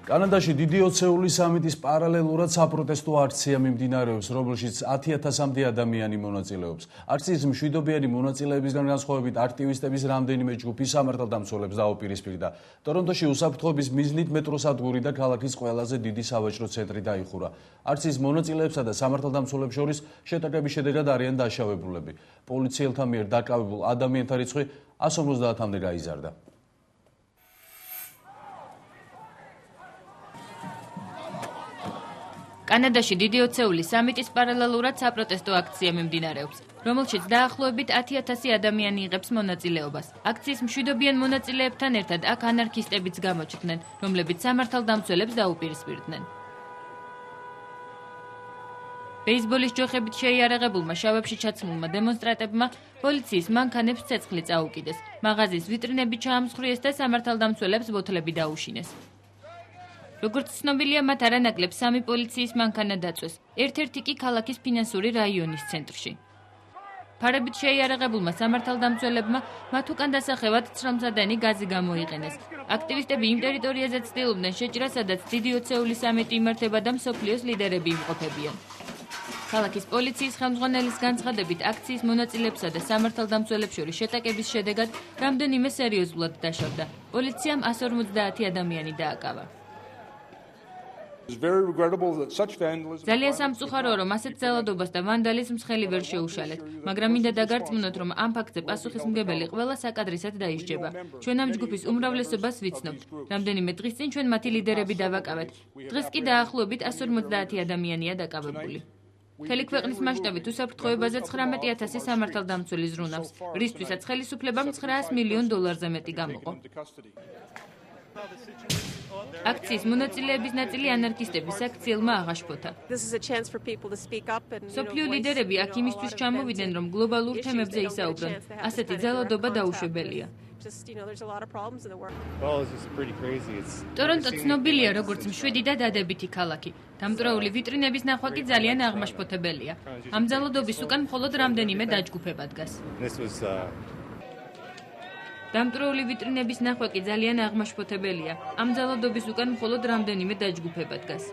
კანადაში დიდი ოცეული სამიტის პარალელურად საპროტესტო აქცია მიმდინარეობს, რომელშიც 10,000-მდე ადამიანი მონაწილეობს. აქციის მშვიდობიანი მონაწილეებისგან განსხვავებით აქტივისტების რამდენიმე ჯგუფი სამართალდამცველებს დაუპირისპირდა. ტორონტოში უსაფრთხოების მიზნით მეტროსადგური და ქალაქის ყველაზე დიდი სავაჭრო ცენტრი დაიხურა. აქციის მონაწილეებსა და სამართალდამცველებს შორის შეტაკების შედეგად არიან დაშავებულები. პოლიციელთა მიერ დაკავებულ ადამიანთა რიცხვი 150-მდე გაიზარდა. კანადაში დიდი ოცეული სამიტის პარალელურად საპროტესტო აქცია მიმდინარეობს, რომელშიც დაახლოებით 10,000 ადამიანი იღებს მონაწილეობას. აქციის მშვიდობიან მონაწილეებთან ერთად აქ ანარქისტებიც გამოჩნდნენ, რომლებიც სამართალდამცველებს დაუპირისპირდნენ. ბეისბოლის ჯოხებით შეიარაღებულმა შავებში ჩაცმულმა დემონსტრანტებმა პოლიციის მანქანებს ცეცხლი წაუკიდეს, მაღაზიის ვიტრინები ჩაამსხვრიეს და სამართალდამცველებს ბოთლები დაუშინეს. როგორც ცნობილია, მათ არანაკლებ 3 პოლიციის მანქანა დაწვეს, ერთ-ერთი კი ქალაქის ფინანსური რაიონის ცენტრში. ფარებით შეიარაღებულმა სამართალდამცველებმა მათ უკან დასახევად ცრომსადენი გაზი გამოიყენეს. აქტივისტები იმ ტერიტორიაზე ცდილობდნენ შეჭრას, სადაც დიდი ოცეული სამიტი იმართება და მსოფლიოს ლიდერები იმყოფებიან. ქალაქის პოლიციის ხელმძღვანელის განცხადებით, აქციის მონაწილეებსა და სამართალდამცველებს შორის შეტაკების შედეგად რამდენიმე სერიოზულად დაშავდა. პოლიციამ 150 ადამიანი დააკავა. ძალიან სამწუხაროა, რომ ასეთ ძალადობას და ვანდალიზმს ხელი ვერ შეუშალეთ, მაგრამ მინდა დაგარწმუნოთ, რომ ამ ფაქტზე პასუხისმგებელი ყველა საკადრისად დაისჯება. ჩვენ ამ ჯგუფის უმრავლესობას ვიცნობთ. რამდენიმე დღის წინ ჩვენ მათი ლიდერები დავაკავეთ. დღეს კი დაახლოებით 150 ადამიანია დაკავებული. მთელი ქვეყნის მასშტაბით უსაფრთხოებაზე 19,000 სამართალდამცველი ზრუნავს, რისთვისაც ხელისუფლებამ $900 მილიონ მეტი გამოყო. აქციის მონაწილეების ნაწილი ანარქისტების აქციელმა აღაშფოთა. სოფლიო ლიდერები აქ იმისთვის ჩამოვიდნენ, რომ გლობალურ თემებზე ისაუბრონ. ასეთი ძალადობა დაუშვებელია. ტორონტო ცნობილია როგორც მშვიდი და დადებითი ქალაქი. დამტვრეული ვიტრინების ნახვა კი ძალიან აღმაშფოთებელია. ამ ძალადობის უკან მხოლოდ რამდენიმე დაჯგუფება დგას. დამტვრეული ვიტრინების ნახვა კი ძალიან აღმაშფოთებელია. ამ ძალადობის უკან მხოლოდ რამდენიმე დაჯგუფება დგას.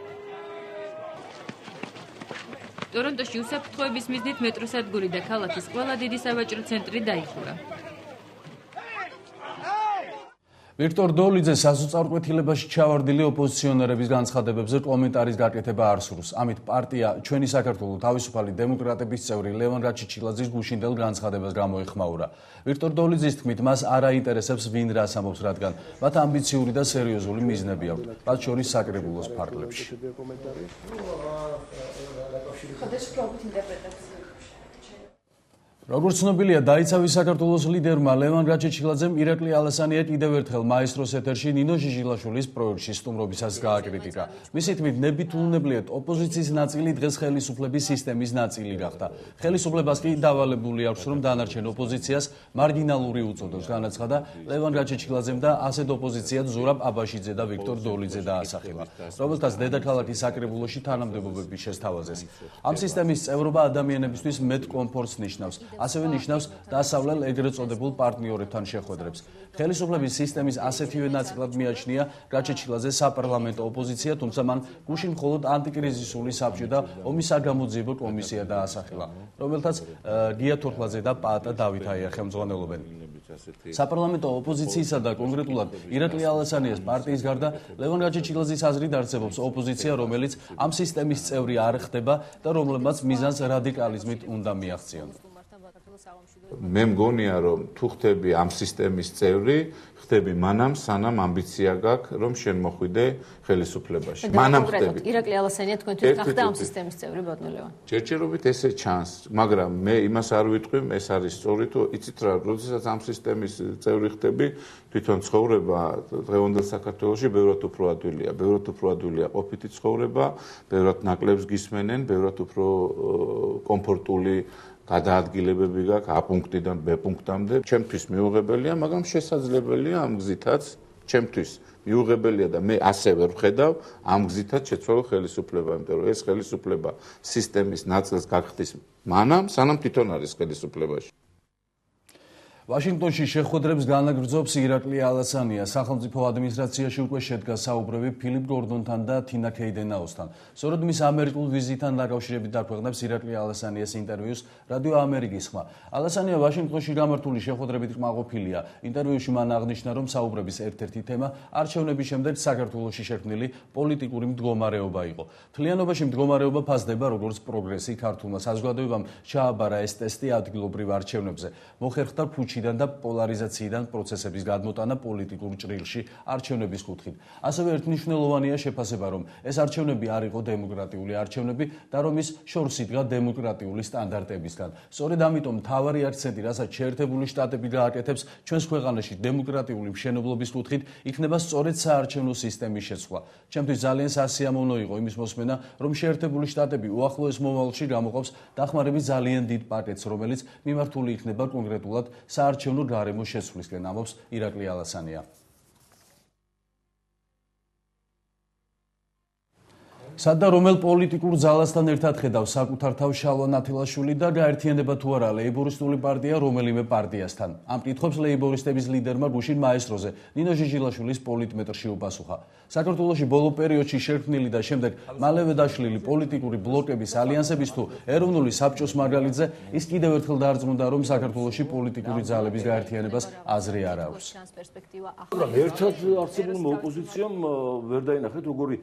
ტორონტოში უსაფრთხოების მიზნით მეტროსადგური და ქალაქის ყველა დიდი სავაჭრო ცენტრი დაიხურა. ვიქტორ დოლიძე საზოწაურკვეთილებაში ჩავარდილი ოპოზიციონერების განცხადებებზე კომენტარის გაკეთება არ სურს. ამით პარტია ჩვენი საქართველო თავისუფალი დემოკრატების წევრი ლევან რაჩიჩილაძის გუშინდელ განცხადებას გამოეხმაურა. ვიქტორ დოლიძის თქმით, მას არ აინტერესებს ვინ რას ამბობს, რადგან მათ ამბიციური და სერიოზული მიზნები აქვთ, მათ შორის საკრებულოს ფარგლებში. როგორც ცნობილია, დაიცავის საქართველოს ლიდერმა ლევან რაჩიჩილაძემ ირაკლი ალასანია კიდევ ერთხელ მაესტროს ეთერში ნინო ჟიჟილაშვილის პროექტში სტუმრობისას გააკრიტიკა. მისი თქმით, ნებითუნებლიეთ ოპოზიციის ნაწილი დღეს ხელისუფლების სისტემის ნაწილი გახდა. ხელისუფლებას კი დავალებული აქვს, რომ დანარჩენ ოპოზიციას მარგინალური უწოდოს, განაცხადა ლევან რაჩიჩილაძემ და ასეთ ოპოზიციად ზურაბ აბაშიძე და ვიქტორ დოლიძე დაასახელა, რომელთაც დედაქალაქის საკრებულოში თანამდებობები შესთავაზეს. ამ სისტემის წევრობა ადამიანებისთვის მეტ კომფორტს ნიშნავს. ასევე ნიშნავს დასავლელ ეგრეთ წოდებულ პარტნიორებთან შეხვედრებს. ხელისუფლების სისტემის ასეთივე ნაწილად მიაჩნია რაჩიჩილაძე საპარლამენტო ოპოზიცია, თუმცა მან გუშინ მხოლოდ ანტიკრიზისული საბჭო და ომის საგამოძიებო კომისია დაასახელა, რომელთაც გია თურქლაძე და პაატა დავითაია ხელმძღვანელობენ. საპარლამენტო ოპოზიციისა და კონკრეტულად ირაკლი ალასანიას პარტიის გარდა ლევან რაჩიჩილაძის აზრით არსებობს ოპოზიცია, რომელიც ამ სისტემის წევრი არ ხდება და რომლებმაც მიზანს რადიკალიზმით უნდა მიაღწიონ. მე მგონია, რომ თუ ხდები ამ სისტემის წევრი, ხდები მანამ, სანამ ამბიცია გაქვს, რომ შენ მოხვიდე ხელისუფლებაში. მანამ ხდები. ირაკლი ალასანია თქვენთვის გახდა ამ სისტემის წევრი, ბატონო ლევან. ჯერჯერობით ესე ჩანს, მაგრამ მე იმას არ ვიტყვი, ეს არის სწორი, თუ იცით რა, როდესაც ამ სისტემის წევრი ხდები, თვითონ ცხოვრება დღევანდელ საქართველოში ბევრად უფრო ადვილია. ბევრად უფრო ადვილია ყოფითი ცხოვრება, ბევრად ნაკლებს გისმენენ, ბევრად უფრო კომფორტული გადაადგილებები გაქვს A პუნქტიდან B პუნქტამდე. ჩემთვის მიუღებელია, მაგრამ შესაძლებელია ამ გზითაც ჩემთვის მიუღებელია და მე ასე ვერ ვხედავ ამ გზითაც შეცვალო ხელისუფლება, იმიტომ რომ ეს ხელისუფლება სისტემის ნაწილს გახდის მანამ, სანამ თვითონ არის ხელისუფლებაში. ვაშინგტონში შეხვედრებს განაგრძობს ირაკლი ალასანია. სახელმწიფო ადმინისტრაციაში უკვე შედგა საუბრები ფილიპ გორდონთან და თინა ქეიდენაუსთან. სწორედ მის ამერიკულ ვიზიტთან დაკავშირებით დაქვეყნებს ირაკლი ალასანიას ინტერვიუს რადიო ამერიკის ხმა. ალასანია ვაშინგტონში გამართული შეხვედრებით კმაყოფილია. ინტერვიუში მან აღნიშნა, რომ საუბრების ერთ-ერთი თემა არჩევნების შემდეგ საქართველოში შექმნილი პოლიტიკური მდგომარეობა იყო. მთლიანობაში მდგომარეობა ფასდება როგორც პროგრესი, ქართულმა საზოგადოებამ ჩააბარა ეს ტესტი ადგილობრივ არჩევნებზე. მოხერხდა ფუჩიდან და პოლარიზაციიდან პროცესების გადმოტანა პოლიტიკურ ჭრილში არჩევნების კუთხით. ასევე ერთმნიშვნელოვანია შეფასება, რომ ეს არჩევნები არ იყო დემოკრატიული არჩევნები და რომ ის შორს იდგა დემოკრატიული სტანდარტებისგან. სწორედ ამიტომ მთავარი აქცენტი, რასაც შეერთებული შტატები გააკეთებს ჩვენს ქვეყანაში დემოკრატიული მშენებლობის კუთხით, იქნება სწორედ საარჩევნო სისტემის შეცვლა. ჩემთვის ძალიან სასიამოვნო იყო იმის მოსმენა, რომ შეერთებული შტატები უახლოეს მომავალში გამოყოფს დახმარების ძალიან დიდ პაკეტს, რომელიც მიმართული იქნება კონკრეტულად საარჩევნო გარემოს შეცვლისკენ, ამბობს ირაკლი ალასანია. სადა რომელ პოლიტიკურ ძალასთან ერთად ხედავს საკუთარ თავს შალვა ნათელაშვილი და გაერთიანება თუ არა ლეიბორისტული პარტია რომელიმე პარტიასთან. ამ კითხვებს ლეიბორისტების ლიდერმა გუშინ მაესტროზე ნინო ჟიჟილაშვილის პოლიტმეტრში უპასუხა. საქართველოში ბოლო პერიოდში შექმნილი და შემდეგ მალევე დაშლილი პოლიტიკური ბლოკების ალიანსების თუ ეროვნული საბჭოს მარგალიტზე ის კიდევ ერთხელ დაარწმუნდა, რომ საქართველოში პოლიტიკური ძალების გაერთიანებას აზრი არ აქვს. ერთად არსებულმა ოპოზიციამ ვერ დაინახეთ როგორი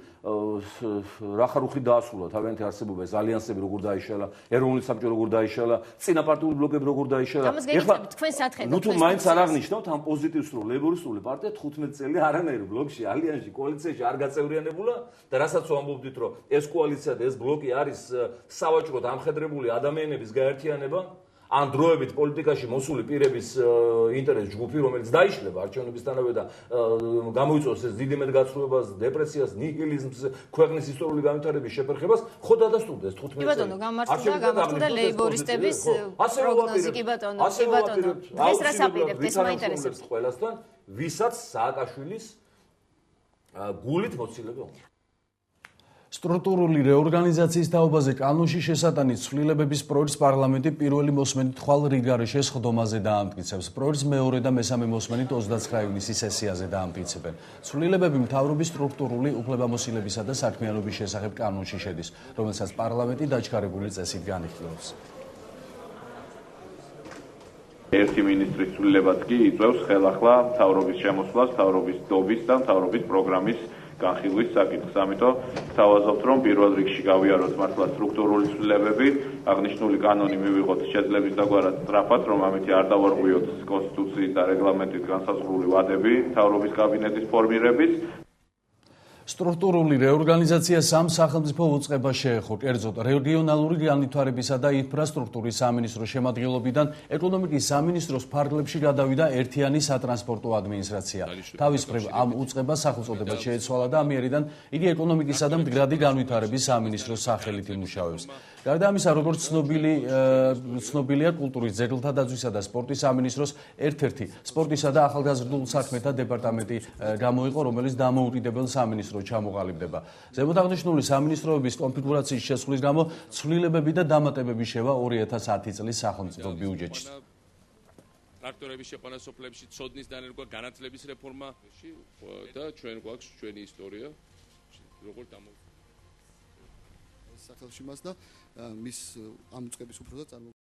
რახარუხი დაასრულა თავიანთი არსებობა, ეს ალიანსები როგორ დაიშალა, ეროვნული საბჭო როგორ დაიშალა, წინაპარტიული ბლოკები როგორ დაიშალა. ეხლა თქვენ სათხედავთ. ნუ თუ მაინც არ აღნიშნავთ ამ პოზიტივს, რომ ლეიბორისტული პარტია 15 წელი არანაირ ბლოკში, ალიანსში, კოალიციაში არ გაწევრიანებულა და რასაც ვამბობდით, რომ ეს კოალიცია და ეს ბლოკი არის სავაჭროდ ამხედრებული ადამიანების გაერთიანება, ან დროებით პოლიტიკაში მოსული პირების ინტერეს ჯგუფი, რომელიც დაიშლება არჩევნებისთანავე და გამოიწვევს ეს დიდი მეტგაცრუებას, დეპრესიას, ნიჰილიზმს, ქვეყნის ისტორიული განვითარების შეფერხებას, ხო დადასტურდა ეს 15 წელი. კი ბატონო, გამართulda ლეიბორისტების პროგნოზი, კი ბატონო, კი ბატონო. დღეს რას აპირებთ, ეს მაინტერესებს ყველასთან, ვისაც სააკაშვილის გულით მოცილება უნდა. სტრუქტურული რეორგანიზაციის თაობაზე კანონში შესატანით ცვლილებების პროექტს პარლამენტი პირველი მოსმენით ხვალ რიგარეშეს ხდომაზე დაამტკიცებს. პროექტს მეორე და მესამე მოსმენით 29 ივნისის სესიაზე დაამტკიცებენ. ცვლილებები მთავრობის სტრუქტურული უფლებამოსილებისა და საქმიანობის შესახებ კანონში შედის, რომელსაც პარლამენტი დაჩქარებული წესით განიხილავს. ერთი მინისტრის ცვლილებაც კი იწვევს ხელახლა მთავრობის შემოსვლას, მთავრობის დობის და მთავრობის პროგრამის განხილვის საკითხს. ამიტომ თავაზობთ, რომ პირველ რიგში გავიაროთ მართლა სტრუქტურული ცვლილებები, აღნიშნული კანონი მივიღოთ შეძლების დაგვარად სწრაფად, რომ ამით არ დავარღვიოთ კონსტიტუციის და რეგლამენტის განსაზღვრული ვადები მთავრობის კაბინეტის ფორმირების. სტრუქტურული რეორგანიზაცია სამ სახელმწიფო უწყებას შეეხო, კერძოდ რეგიონალური განვითარებისა და ინფრასტრუქტურის სამინისტროს შემადგენლობიდან ეკონომიკის სამინისტროს ფარგლებში გადავიდა ერთიანი სატრანსპორტო ადმინისტრაცია. თავის მხრივ ამ უწყებას სახელწოდება შეეცვალა და ამიერიდან იგი ეკონომიკისა და მდგრადი განვითარების სამინისტროს სახელით იმუშავებს. გარდა ამისა, როგორც ცნობილია კულტურის, ძეგლთა დაცვისა და სპორტის სამინისტროს ერთ-ერთი სპორტისა და ახალგაზრდულ საქმეთა დეპარტამენტი გამოიყო, რომელიც დამოუკიდებელ სამინისტროს ჩამოყალიბდება. ზემოთ აღნიშნული სამინისტროების კონფიგურაციის შესრულის გამო ცვლილებები და დამატებები შევა 2010 წლის სახელმწიფო ბიუჯეტში. ტრაქტორების შეყვანა სოფლებში, ცოდნის დანერგვა, განათლების რეფორმაში და ჩვენ გვაქვს ჩვენი ისტორია, როგორ სახელში მას და მის ამ უწყების უფროსად